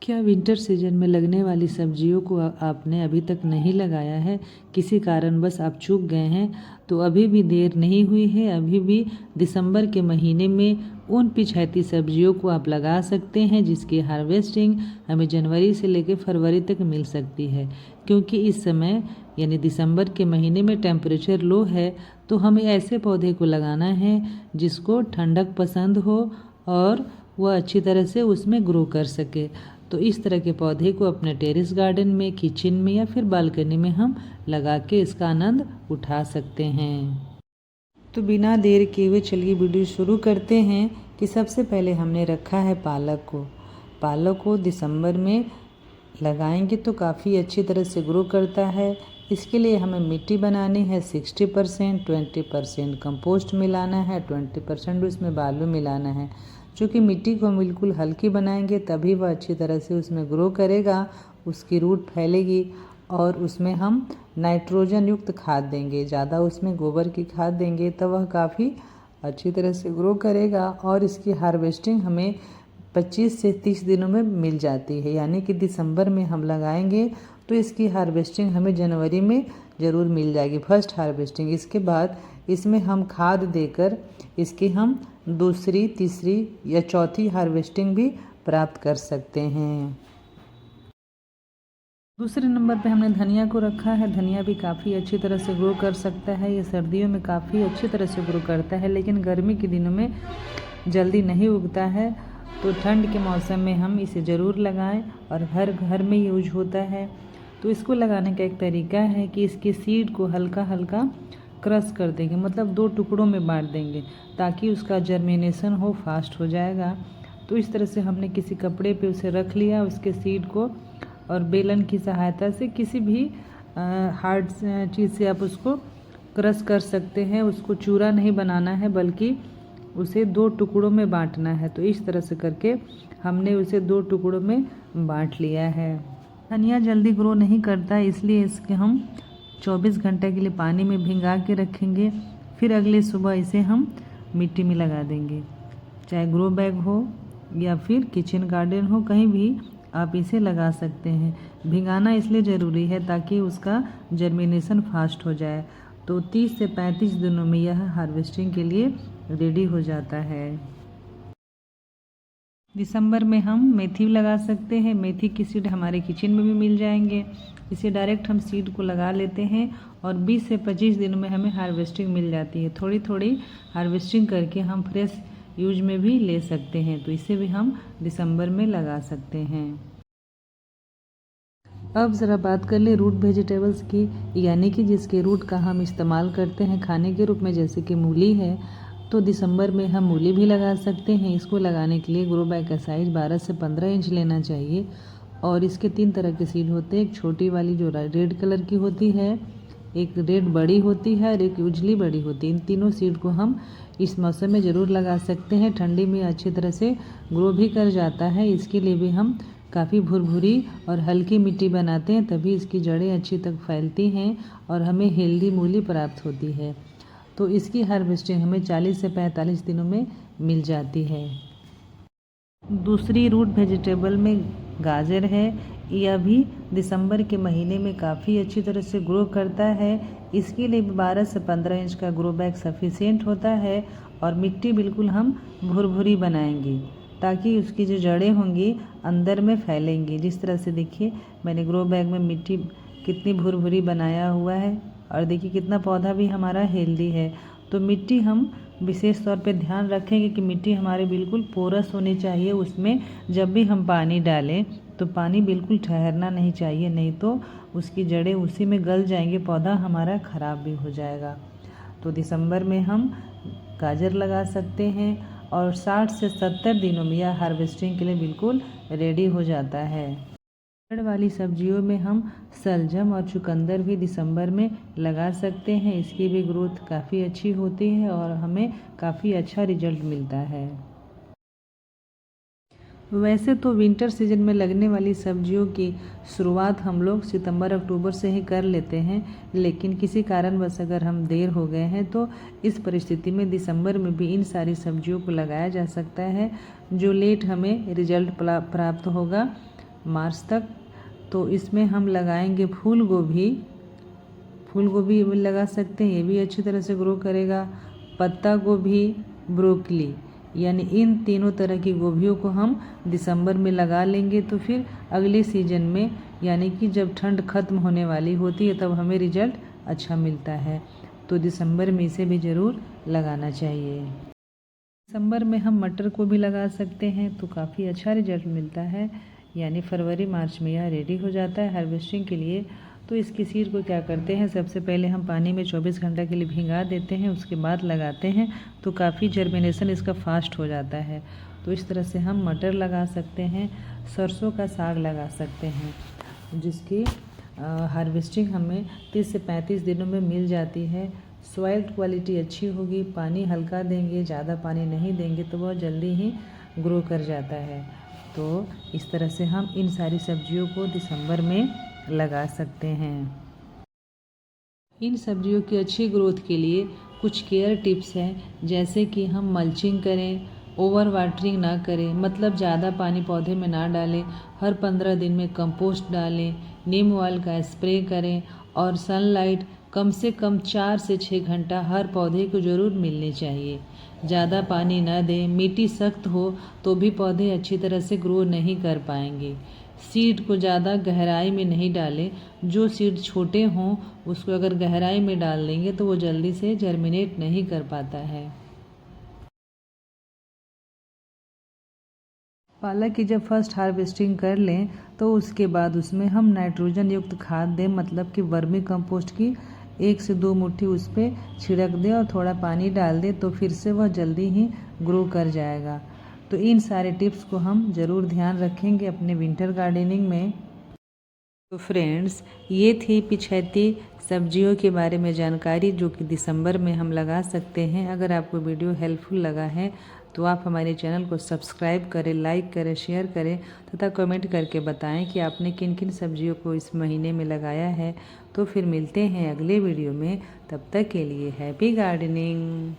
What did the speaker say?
क्या winter season में लगने वाली सब्जियों को आपने अभी तक नहीं लगाया है, किसी कारणवश आप चूक गए हैं, तो अभी भी देर नहीं हुई है। अभी भी दिसंबर के महीने में उन पिछैती सब्जियों को आप लगा सकते हैं जिसकी हार्वेस्टिंग हमें जनवरी से लेकर फरवरी तक मिल सकती है। क्योंकि इस समय यानी दिसंबर के महीने में टेम्परेचर लो है, तो हमें ऐसे पौधे को लगाना है जिसको ठंडक पसंद हो और वह अच्छी तरह से उसमें ग्रो कर सके। तो इस तरह के पौधे को अपने टेरेस गार्डन में, किचन में या फिर बालकनी में हम लगा के इसका आनंद उठा सकते हैं। तो बिना देर किए हुए चलिए वीडियो शुरू करते हैं कि सबसे पहले हमने रखा है पालक को। पालक को दिसंबर में लगाएंगे तो काफ़ी अच्छी तरह से ग्रो करता है। इसके लिए हमें मिट्टी बनानी है 60%, 20% कंपोस्ट मिलाना है, 20% उसमें बालू मिलाना है। चूँकि मिट्टी को हम बिल्कुल हल्की बनाएंगे तभी वह अच्छी तरह से उसमें ग्रो करेगा, उसकी रूट फैलेगी और उसमें हम नाइट्रोजन युक्त खाद देंगे। ज़्यादा उसमें गोबर की खाद देंगे तब वह काफ़ी अच्छी तरह से ग्रो करेगा और इसकी हार्वेस्टिंग हमें 25 से 30 दिनों में मिल जाती है। यानी कि दिसंबर में हम लगाएंगे तो इसकी हार्वेस्टिंग हमें जनवरी में ज़रूर मिल जाएगी, फर्स्ट हार्वेस्टिंग। इसके बाद इसमें हम खाद देकर इसकी हम दूसरी, तीसरी या चौथी हार्वेस्टिंग भी प्राप्त कर सकते हैं। दूसरे नंबर पे हमने धनिया को रखा है। धनिया भी काफ़ी अच्छी तरह से ग्रो कर सकता है। ये सर्दियों में काफ़ी अच्छी तरह से ग्रो करता है, लेकिन गर्मी के दिनों में जल्दी नहीं उगता है। तो ठंड के मौसम में हम इसे ज़रूर लगाएं और हर घर में यूज होता है। तो इसको लगाने का एक तरीका है कि इसके सीड को हल्का हल्का क्रश कर देंगे, मतलब 2 टुकड़ों में बांट देंगे ताकि उसका जर्मिनेशन हो, फास्ट हो जाएगा। तो इस तरह से हमने किसी कपड़े पे उसे रख लिया, उसके सीड को, और बेलन की सहायता से किसी भी हार्ड चीज़ से आप उसको क्रश कर सकते हैं। उसको चूरा नहीं बनाना है बल्कि उसे 2 टुकड़ों में बांटना है। तो इस तरह से करके हमने उसे 2 टुकड़ों में बांट लिया है। धनिया जल्दी ग्रो नहीं करता, इसलिए इसके हम 24 घंटे के लिए पानी में भिंगा के रखेंगे। फिर अगले सुबह इसे हम मिट्टी में लगा देंगे, चाहे ग्रो बैग हो या फिर किचन गार्डन हो, कहीं भी आप इसे लगा सकते हैं। भिंगाना इसलिए ज़रूरी है ताकि उसका जर्मिनेशन फास्ट हो जाए। तो 30 से 35 दिनों में यह हार्वेस्टिंग के लिए रेडी हो जाता है। दिसंबर में हम मेथी लगा सकते हैं। मेथी की सीड हमारे किचन में भी मिल जाएंगे। इसे डायरेक्ट हम सीड को लगा लेते हैं और 20 से 25 दिनों में हमें हार्वेस्टिंग मिल जाती है। थोड़ी थोड़ी हार्वेस्टिंग करके हम फ्रेश यूज में भी ले सकते हैं। तो इसे भी हम दिसंबर में लगा सकते हैं। अब ज़रा बात कर ले रूट वेजिटेबल्स की, यानी कि जिसके रूट का हम इस्तेमाल करते हैं खाने के रूप में, जैसे कि मूली है। तो दिसंबर में हम मूली भी लगा सकते हैं। इसको लगाने के लिए ग्रो बैग का साइज़ 12 से 15 इंच लेना चाहिए और इसके 3 तरह के सीड होते हैं। एक छोटी वाली जो रेड कलर की होती है, एक रेड बड़ी होती है और एक उजली बड़ी होती है। इन तीनों सीड को हम इस मौसम में ज़रूर लगा सकते हैं। ठंडी में अच्छी तरह से ग्रो भी कर जाता है। इसके लिए भी हम काफ़ी भुरभुरी और हल्की मिट्टी बनाते हैं, तभी इसकी जड़ें अच्छी तक फैलती हैं और हमें हेल्दी मूली प्राप्त होती है। तो इसकी हार्वेस्टिंग हमें 40 से 45 दिनों में मिल जाती है। दूसरी रूट वेजिटेबल में गाजर है। यह भी दिसंबर के महीने में काफ़ी अच्छी तरह से ग्रो करता है। इसके लिए 12 से 15 इंच का ग्रो बैग सफिशिएंट होता है और मिट्टी बिल्कुल हम भुरभुरी बनाएंगे ताकि उसकी जो जड़ें होंगी अंदर में फैलेंगी। जिस तरह से देखिए मैंने ग्रो बैग में मिट्टी कितनी भुरभुरी बनाया हुआ है और देखिए कितना पौधा भी हमारा हेल्दी है। तो मिट्टी हम विशेष तौर पे ध्यान रखेंगे कि मिट्टी हमारे बिल्कुल पोरस होनी चाहिए। उसमें जब भी हम पानी डालें तो पानी बिल्कुल ठहरना नहीं चाहिए, नहीं तो उसकी जड़ें उसी में गल जाएंगी, पौधा हमारा ख़राब भी हो जाएगा। तो दिसंबर में हम गाजर लगा सकते हैं और 60 से 70 दिनों में यह हार्वेस्टिंग के लिए बिल्कुल रेडी हो जाता है। पेड़ वाली सब्जियों में हम सलजम और चुकंदर भी दिसंबर में लगा सकते हैं। इसकी भी ग्रोथ काफ़ी अच्छी होती है और हमें काफ़ी अच्छा रिजल्ट मिलता है। वैसे तो विंटर सीजन में लगने वाली सब्जियों की शुरुआत हम लोग सितंबर अक्टूबर से ही कर लेते हैं, लेकिन किसी कारणवश अगर हम देर हो गए हैं तो इस परिस्थिति में दिसंबर में भी इन सारी सब्जियों को लगाया जा सकता है। जो लेट हमें रिजल्ट प्राप्त होगा मार्च तक। तो इसमें हम लगाएंगे फूल गोभी लगा सकते हैं, ये भी अच्छी तरह से ग्रो करेगा। पत्ता गोभी, ब्रोकली, यानी इन तीनों तरह की गोभियों को हम दिसंबर में लगा लेंगे। तो फिर अगले सीजन में, यानी कि जब ठंड ख़त्म होने वाली होती है, तब हमें रिजल्ट अच्छा मिलता है। तो दिसंबर में इसे भी ज़रूर लगाना चाहिए। दिसंबर में हम मटर को भी लगा सकते हैं, तो काफ़ी अच्छा रिजल्ट मिलता है। यानी फरवरी मार्च में यह रेडी हो जाता है हार्वेस्टिंग के लिए। तो इसकी सीड को क्या करते हैं, सबसे पहले हम पानी में 24 घंटा के लिए भिंगा देते हैं, उसके बाद लगाते हैं। तो काफ़ी जर्मिनेशन इसका फास्ट हो जाता है। तो इस तरह से हम मटर लगा सकते हैं। सरसों का साग लगा सकते हैं, जिसकी हार्वेस्टिंग हमें 30 से 35 दिनों में मिल जाती है। सॉइल क्वालिटी अच्छी होगी, पानी हल्का देंगे, ज़्यादा पानी नहीं देंगे तो वह जल्दी ही ग्रो कर जाता है। तो इस तरह से हम इन सारी सब्जियों को दिसंबर में लगा सकते हैं। इन सब्जियों की अच्छी ग्रोथ के लिए कुछ केयर टिप्स हैं, जैसे कि हम मल्चिंग करें, ओवर वाटरिंग ना करें, मतलब ज़्यादा पानी पौधे में ना डालें, हर 15 दिन में कंपोस्ट डालें, नीम ऑयल का स्प्रे करें और सनलाइट कम से कम 4 से 6 घंटा हर पौधे को ज़रूर मिलनी चाहिए। ज़्यादा पानी न दें, मिट्टी सख्त हो तो भी पौधे अच्छी तरह से ग्रो नहीं कर पाएंगे। सीड को ज़्यादा गहराई में नहीं डालें, जो सीड छोटे हों उसको अगर गहराई में डाल देंगे तो वो जल्दी से जर्मिनेट नहीं कर पाता है। पालक की जब फर्स्ट हार्वेस्टिंग कर लें तो उसके बाद उसमें हम नाइट्रोजन युक्त खाद दें, मतलब कि वर्मी कंपोस्ट की 1 से 2 मुट्ठी उस पर छिड़क दें और थोड़ा पानी डाल दें, तो फिर से वह जल्दी ही ग्रो कर जाएगा। तो इन सारे टिप्स को हम ज़रूर ध्यान रखेंगे अपने विंटर गार्डनिंग में। तो फ्रेंड्स, ये थी पिछैती सब्जियों के बारे में जानकारी, जो कि दिसंबर में हम लगा सकते हैं। अगर आपको वीडियो हेल्पफुल लगा है तो आप हमारे चैनल को सब्सक्राइब करें, लाइक करें, शेयर करें तथा कमेंट करके बताएं कि आपने किन किन सब्जियों को इस महीने में लगाया है। तो फिर मिलते हैं अगले वीडियो में, तब तक के लिए हैप्पी गार्डनिंग।